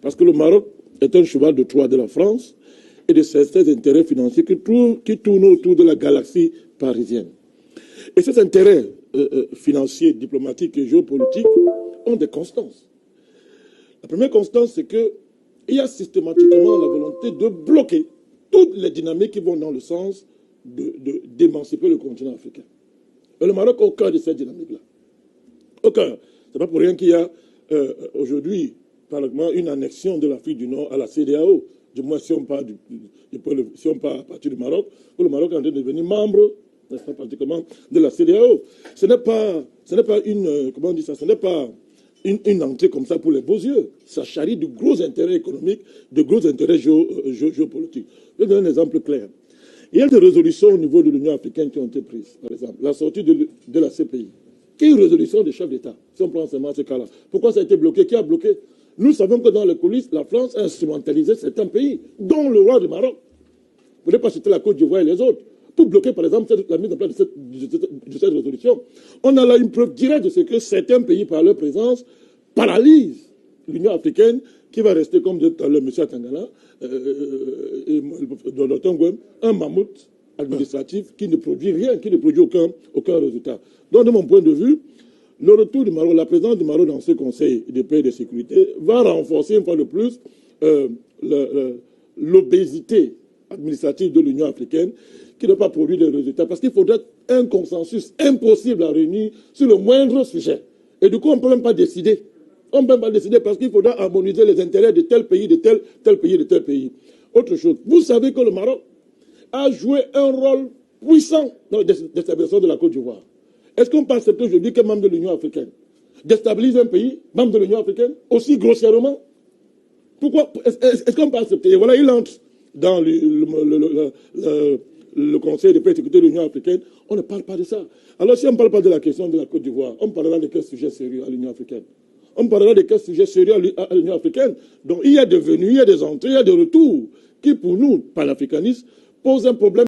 Parce que le Maroc est un cheval de Troie de la France et de ses intérêts financiers qui tournent autour de la galaxie parisienne. Et ces intérêts financiers, diplomatiques et géopolitiques ont des constances. La première constance, c'est qu'il y a systématiquement la volonté de bloquer toutes les dynamiques qui vont dans le sens d'émanciper le continent africain. Et le Maroc est au cœur de cette dynamique-là. Au cœur. Ce n'est pas pour rien qu'il y a aujourd'hui, pratiquement, une annexion de l'Afrique du Nord à la CEDEAO. Du moins, si on part à partir du Maroc, où le Maroc est en train de devenir membre, pratiquement, de la CEDEAO. Ce n'est pas une, comment on dit ça, ce n'est pas une entrée comme ça pour les beaux yeux. Ça charrie de gros intérêts économiques, de gros intérêts géopolitiques. Je vais donner un exemple clair. Il y a des résolutions au niveau de l'Union africaine qui ont été prises. Par exemple, la sortie de la CPI. Qui est une résolution des chefs d'État, si on prend seulement ce cas-là. Pourquoi ça a été bloqué? Qui a bloqué? Nous savons que dans les coulisses, la France a instrumentalisé certains pays, dont le roi du Maroc. Vous ne pouvez pas citer la Côte d'Ivoire et les autres. Pour bloquer, par exemple, la mise en place de cette résolution. On a là une preuve directe de ce que certains pays, par leur présence, paralysent l'Union africaine, qui va rester, comme dit le monsieur Atangana, un mammouth administratif qui ne produit rien, qui ne produit aucun résultat. Donc, de mon point de vue, le retour du Maroc, la présence du Maroc dans ce Conseil de paix et de sécurité va renforcer une fois de plus l'obésité administrative de l'Union africaine qui ne va pas produire de résultats. Parce qu'il faudrait un consensus impossible à réunir sur le moindre sujet. Et du coup, on ne peut même pas décider. On ne peut même pas décider parce qu'il faudra harmoniser les intérêts de tel pays, de tel pays, de tel pays. Autre chose, vous savez que le Maroc a joué un rôle puissant dans la déstabilisation de la Côte d'Ivoire. Est-ce qu'on peut accepter aujourd'hui qu'un membre de l'Union africaine déstabilise un pays, membre de l'Union africaine, aussi grossièrement? Pourquoi? Est-ce qu'on peut accepter? Et voilà, il entre dans le Conseil de paix et de sécurité de l'Union africaine. On ne parle pas de ça. Alors si on ne parle pas de la question de la Côte d'Ivoire, on parlera de quel sujet sérieux à l'Union africaine? On parlera de quel sujet sérieux à l'Union africaine? Donc il y a des venues, il y a des entrées, il y a des retours qui, pour nous, panafricanistes, posent un problème